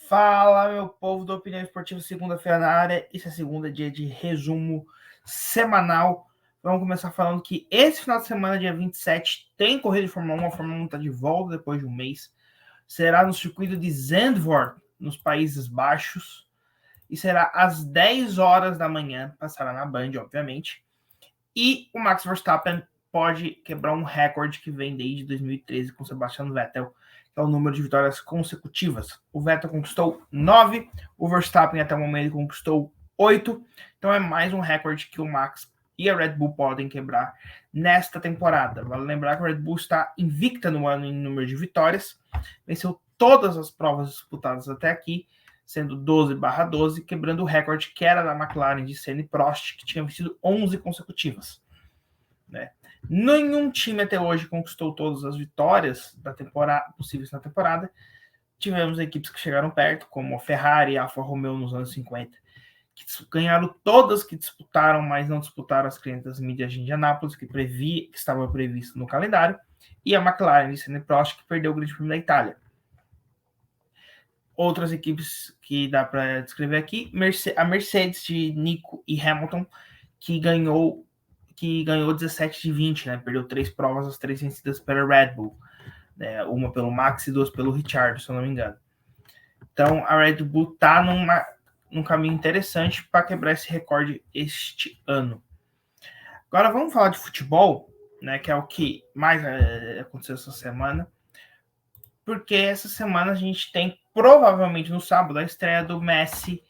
Fala, meu povo do Opinião Esportiva, segunda-feira na área. Esse é segunda, dia de resumo semanal. Vamos começar falando que esse final de semana, dia 27, tem corrida de Fórmula 1. A Fórmula 1 está de volta depois de um mês. Será no circuito de Zandvoort, nos Países Baixos. E será às 10 horas da manhã. Passará na Band, obviamente. E o Max Verstappen pode quebrar um recorde que vem desde 2013 com Sebastian Vettel, que é o número de vitórias consecutivas. O Vettel conquistou 9, o Verstappen até o momento conquistou 8. Então é mais um recorde que o Max e a Red Bull podem quebrar nesta temporada. Vale lembrar que a Red Bull está invicta no ano em número de vitórias, venceu todas as provas disputadas até aqui, sendo 12/12, quebrando o recorde que era da McLaren de Senna e Prost, que tinha vencido 11 consecutivas. Né? Nenhum time até hoje conquistou todas as vitórias da temporada possíveis na temporada. Tivemos equipes que chegaram perto, como a Ferrari e a Alfa Romeo nos anos 50, que ganharam todas que disputaram, mas não disputaram as 500 milhas de Indianápolis, que estava previsto no calendário, e a McLaren de Senna e Prost, que perdeu o Grande Prêmio da Itália. Outras equipes que dá para descrever aqui, a Mercedes de Nico e Hamilton, que ganhou 17 de 20, né? Perdeu 3 provas, as 3 vencidas pela Red Bull, né? Uma pelo Max e 2 pelo Ricciardo, se eu não me engano. Então a Red Bull está num caminho interessante para quebrar esse recorde este ano. Agora vamos falar de futebol, né? Que é o que mais aconteceu essa semana. Porque essa semana a gente tem, provavelmente no sábado, a estreia do Messi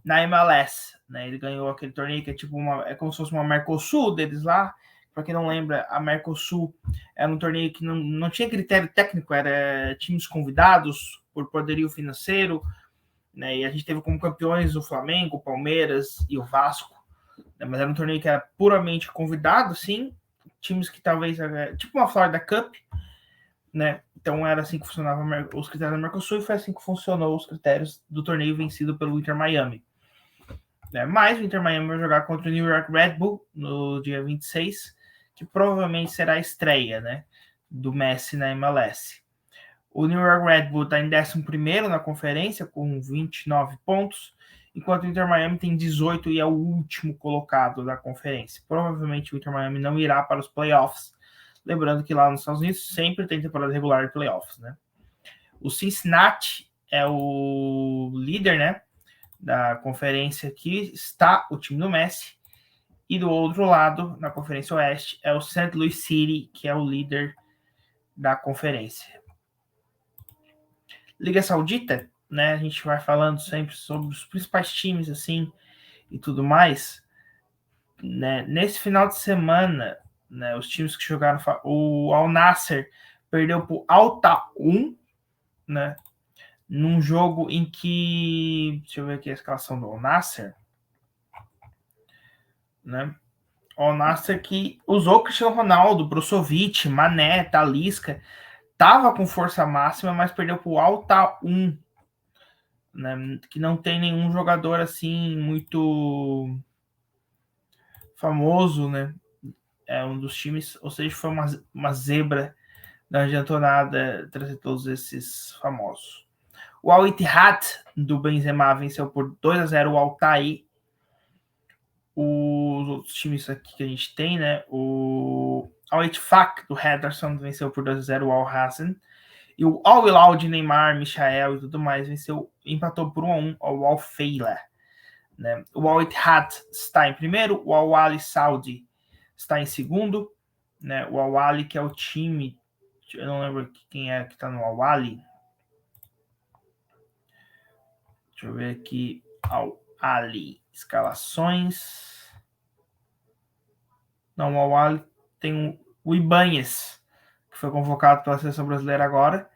na MLS. Né? Ele ganhou aquele torneio que é tipo é como se fosse uma Mercosul deles lá. Para quem não lembra, a Mercosul era um torneio que não tinha critério técnico, era times convidados por poderio financeiro. Né? E a gente teve como campeões o Flamengo, o Palmeiras e o Vasco. Né? Mas era um torneio que era puramente convidado, sim. Times que talvez, tipo uma Florida Cup, né? Então era assim que funcionava os critérios da Mercosul e foi assim que funcionou os critérios do torneio vencido pelo Inter Miami. Né? Mas o Inter Miami vai jogar contra o New York Red Bull no dia 26, que provavelmente será a estreia, né, do Messi na MLS. O New York Red Bull está em 11º na conferência com 29 pontos, enquanto o Inter Miami tem 18 e é o último colocado da conferência. Provavelmente o Inter Miami não irá para os playoffs. Lembrando que lá nos Estados Unidos sempre tem temporada regular de playoffs, né? O Cincinnati é o líder, né, da conferência, que está o time do Messi. E do outro lado, na Conferência Oeste, é o St. Louis City, que é o líder da conferência. Liga Saudita, né? A gente vai falando sempre sobre os principais times, assim, e tudo mais. Né? Nesse final de semana, né, os times que jogaram, o Al Nassr perdeu para o Al Ta'un, né, num jogo em que, deixa eu ver aqui a escalação do Al Nassr, né, o Al Nassr que usou Cristiano Ronaldo, Brozovic, Mané, Talisca, tava com força máxima, mas perdeu para o Al Ta'un, né, que não tem nenhum jogador assim muito famoso, né, é um dos times, ou seja, foi uma zebra. Não adiantou nada trazer todos esses famosos. O Al Ittihad do Benzema venceu por 2-0 o Al Ta'i. Os outros times aqui que a gente tem, né? O Al Ittifaq do Henderson venceu por 2-0 o Al Hassan. E o Al Hilal de Neymar, Michael e tudo mais empatou por 1-1 ao Al Feila. Né? O Al Ittihad está em primeiro, o Al Ahly Saudi está em segundo. Né? O Al Ahly, que é o time, eu não lembro quem é que está no Al Ahly. Deixa eu ver aqui. Al Ahly, escalações. Não, o Al Ahly tem o Ibanez, que foi convocado pela seleção brasileira agora.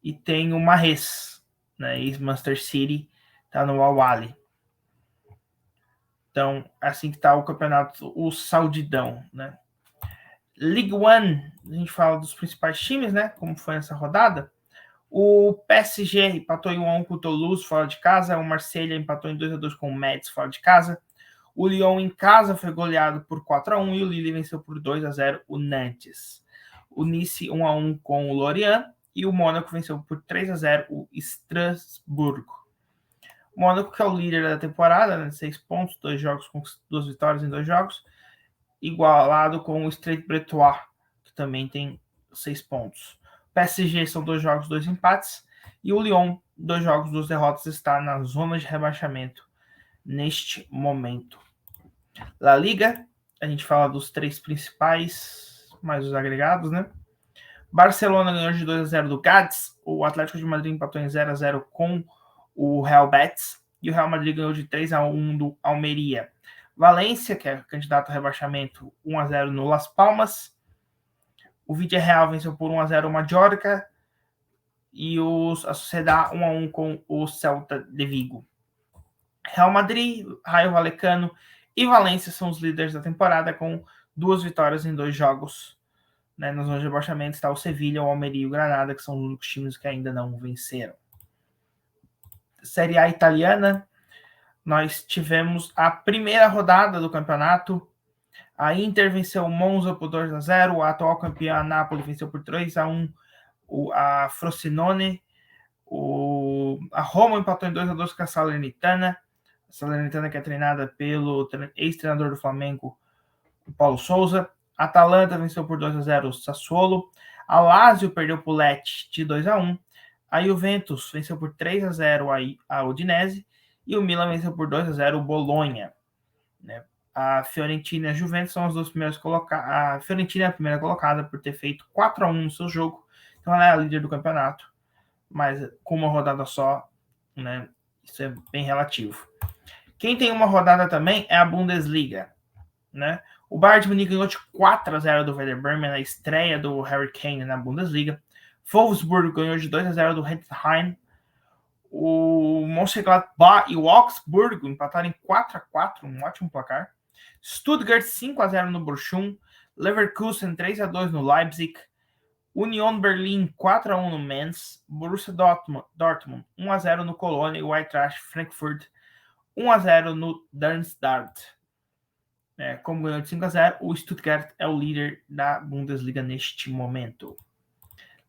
E tem o Mahrez, né? Ex-Manchester City, tá no Al Ahly. Então, assim que tá o campeonato, o Saudidão, né? League One, a gente fala dos principais times, né? Como foi essa rodada. O PSG empatou em 1-1 com o Toulouse fora de casa. O Marseille empatou em 2-2 com o Metz fora de casa. O Lyon em casa foi goleado por 4-1 e o Lille venceu por 2-0 o Nantes. O Nice 1-1 com o Lorient e o Mônaco venceu por 3-0 o Estrasburgo. O Mônaco, que é o líder da temporada, né, 6 pontos, 2 jogos com 2 vitórias em 2 jogos, igualado com o Stade Bretois, que também tem 6 pontos. O PSG são 2 jogos, 2 empates, e o Lyon, 2 jogos, 2 derrotas, está na zona de rebaixamento neste momento. La Liga, a gente fala dos 3 principais, mais os agregados, né? Barcelona ganhou de 2-0 do Cádiz, o Atlético de Madrid empatou em 0-0 com o Real Betis, e o Real Madrid ganhou de 3-1 do Almeria. Valência, que é candidato a rebaixamento, 1-0 no Las Palmas. O Villarreal venceu por 1-0 o Mallorca, e a Sociedad 1-1 com o Celta de Vigo. Real Madrid, Rayo Vallecano e Valência são os líderes da temporada, com 2 vitórias em 2 jogos. Né, na zona de rebaixamento está o Sevilha, o Almeria e o Granada, que são os únicos times que ainda não venceram. Série A italiana, nós tivemos a primeira rodada do campeonato. A Inter venceu o Monza por 2-0, o atual campeão, a Napoli, venceu por 3-1 a Frosinone, a Roma empatou em 2-2 com a Salernitana. A Salernitana, que é treinada pelo ex-treinador do Flamengo, o Paulo Souza. A Atalanta venceu por 2-0 o Sassuolo. A Lazio perdeu para o Lecce de 2-1. A Juventus venceu por 3-0 a Udinese. E o Milan venceu por 2-0 o Bolonha. Né? A Fiorentina e a Juventus são as duas primeiras colocadas. A Fiorentina é a primeira colocada por ter feito 4-1 no seu jogo. Então ela é a líder do campeonato. Mas com uma rodada só, né? Isso é bem relativo. Quem tem uma rodada também é a Bundesliga. Né? O Bayern de Munique ganhou de 4-0 do Werder Bremen na estreia do Harry Kane na Bundesliga. Wolfsburg ganhou de 2-0 do Heidenheim. O Mönchengladbach e o Augsburg empataram em 4-4, um ótimo placar. Stuttgart 5-0 no Bochum. Leverkusen 3-2 no Leipzig. Union Berlin 4-1 no Mainz. Borussia Dortmund 1-0 no Colônia e o Eintracht Frankfurt 1-0 no Darmstadt. Como ganhou de 5-0, o Stuttgart é o líder da Bundesliga neste momento.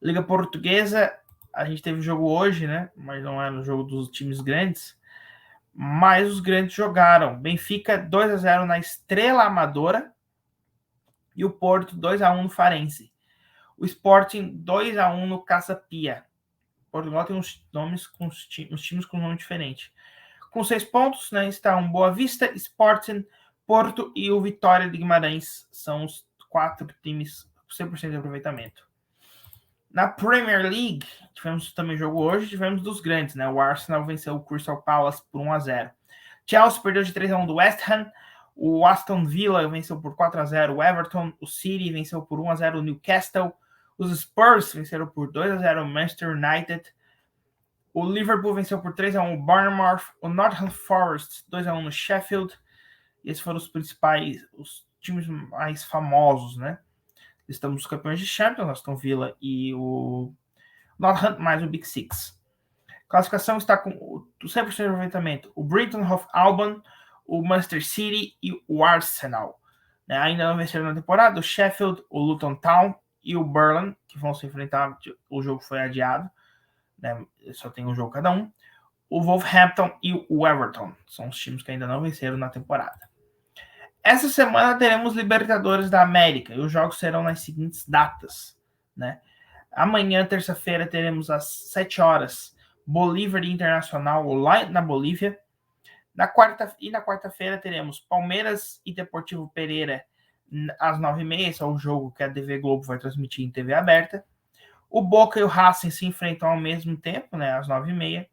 Liga Portuguesa, a gente teve jogo hoje, né? Mas não é no jogo dos times grandes. Mas os grandes jogaram. Benfica 2-0 na Estrela Amadora e o Porto 2-1 no Farense. O Sporting 2-1 no Casa Pia. Portugal tem uns times com nome diferente. Com 6 pontos, né, está um Boa Vista, Sporting, Porto e o Vitória de Guimarães. São os 4 times com 100% de aproveitamento. Na Premier League, tivemos também jogo hoje, tivemos dos grandes, né? O Arsenal venceu o Crystal Palace por 1-0. Chelsea perdeu de 3-1 do West Ham. O Aston Villa venceu por 4-0 o Everton. O City venceu por 1-0 o Newcastle. Os Spurs venceram por 2-0 o Manchester United. O Liverpool venceu por 3-1 o Bournemouth. O Nottingham Forest 2-1 no Sheffield. Esses foram os principais, os times mais famosos, né? Estamos os campeões de Champions, Aston Villa e o Nottingham, mais o Big Six. Classificação está com 100% de aproveitamento. O Brighton Hove Albion, o Manchester City e o Arsenal. Ainda não venceram na temporada o Sheffield, o Luton Town e o Burnley, que vão se enfrentar. O jogo foi adiado, né? Só tem um jogo cada um. O Wolverhampton e o Everton são os times que ainda não venceram na temporada. Essa semana teremos Libertadores da América e os jogos serão nas seguintes datas, né? Amanhã, terça-feira, teremos às 7 horas Bolívar Internacional lá na Bolívia. Na quarta-feira teremos Palmeiras e Deportivo Pereira às 9h30. Esse é o jogo que a TV Globo vai transmitir em TV aberta. O Boca e o Racing se enfrentam ao mesmo tempo, né, às 9h30.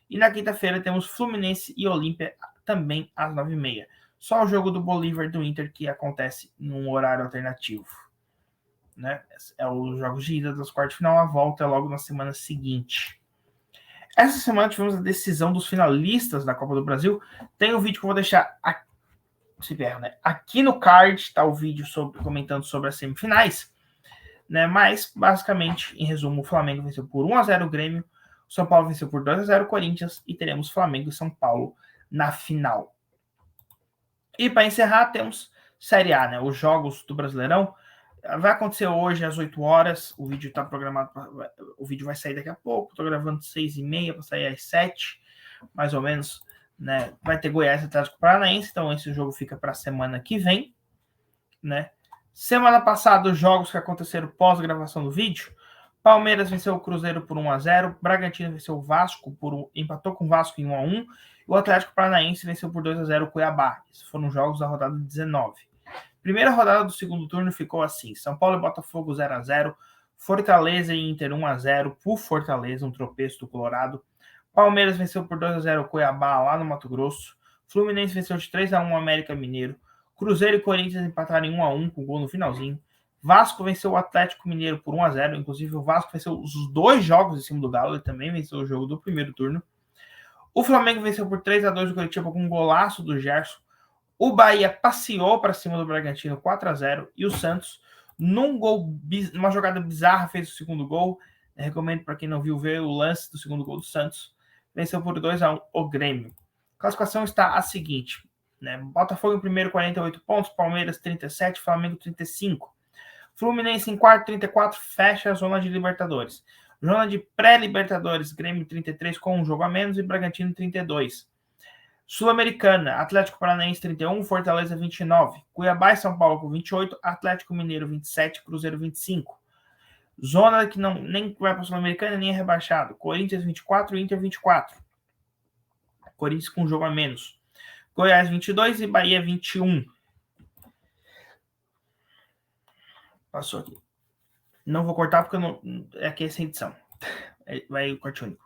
E na quinta-feira temos Fluminense e Olímpia também às 9h30. Só o jogo do Bolívar e do Inter que acontece num horário alternativo. Né? É os jogos de ida das quartas de final, a volta é logo na semana seguinte. Essa semana tivemos a decisão dos finalistas da Copa do Brasil. Tem um vídeo que eu vou deixar aqui no card, está o vídeo comentando sobre as semifinais. Né? Mas, basicamente, em resumo, o Flamengo venceu por 1-0 o Grêmio, o São Paulo venceu por 2-0 o Corinthians e teremos Flamengo e São Paulo na final. E para encerrar, temos Série A, né? Os jogos do Brasileirão. Vai acontecer hoje às 8 horas. O vídeo está programado. O vídeo vai sair daqui a pouco. Estou gravando 6h30 para sair às 7, mais ou menos. né? Vai ter Goiás e Atlético Paranaense, então esse jogo fica para a semana que vem, né? Semana passada, os jogos que aconteceram pós-gravação do vídeo: Palmeiras venceu o Cruzeiro por 1-0, Bragantino venceu o Vasco empatou com o Vasco em 1-1, e o Atlético Paranaense venceu por 2-0 o Cuiabá. Esses foram jogos da rodada 19. Primeira rodada do segundo turno ficou assim: São Paulo e Botafogo 0-0, Fortaleza e Inter 1-0 por Fortaleza, um tropeço do Colorado. Palmeiras venceu por 2-0 o Cuiabá lá no Mato Grosso. Fluminense venceu de 3-1 o América Mineiro. Cruzeiro e Corinthians empataram em 1-1 com gol no finalzinho. Vasco venceu o Atlético Mineiro por 1-0. Inclusive, o Vasco venceu os 2 jogos em cima do Galo. Ele também venceu o jogo do primeiro turno. O Flamengo venceu por 3-2 o Curitiba com um golaço do Gerson. O Bahia passeou para cima do Bragantino 4-0. E o Santos, numa jogada bizarra, fez o segundo gol. Eu recomendo para quem não viu ver o lance do segundo gol do Santos. Venceu por 2-1 o Grêmio. A classificação está a seguinte, né? Botafogo em primeiro, 48 pontos. Palmeiras, 37. Flamengo, 35. Fluminense em quarto, 34. Fecha a zona de Libertadores. Zona de pré-Libertadores, Grêmio 33 com um jogo a menos e Bragantino 32. Sul-Americana, Atlético Paranaense 31, Fortaleza 29. Cuiabá e São Paulo com 28, Atlético Mineiro 27, Cruzeiro 25. Zona que não nem vai para a Sul-Americana nem é rebaixado. Corinthians 24, Inter 24. Corinthians com um jogo a menos. Goiás 22 e Bahia 21. Passou aqui. Não vou cortar porque não, aqui é sem edição. Vai o corte único.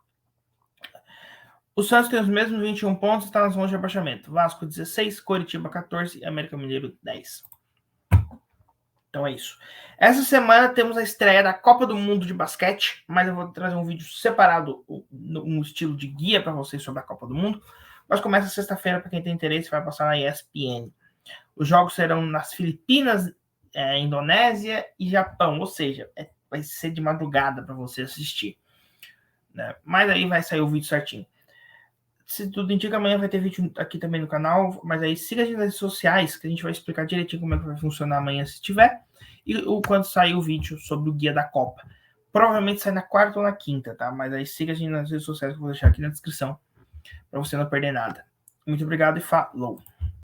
O Santos tem os mesmos 21 pontos e está na zona de rebaixamento. Vasco 16, Coritiba 14 e América Mineiro 10. Então é isso. Essa semana temos a estreia da Copa do Mundo de basquete, mas eu vou trazer um vídeo separado, um estilo de guia para vocês sobre a Copa do Mundo. Mas começa sexta-feira, para quem tem interesse, vai passar na ESPN. Os jogos serão nas Filipinas, Indonésia e Japão, ou seja, vai ser de madrugada para você assistir, né? Mas aí vai sair o vídeo certinho. Se tudo indica, amanhã vai ter vídeo aqui também no canal, mas aí siga a gente nas redes sociais, que a gente vai explicar direitinho como é que vai funcionar amanhã se tiver, e quando sair o vídeo sobre o guia da Copa. Provavelmente sai na quarta ou na quinta, tá? Mas aí siga a gente nas redes sociais que eu vou deixar aqui na descrição, para você não perder nada. Muito obrigado e falou!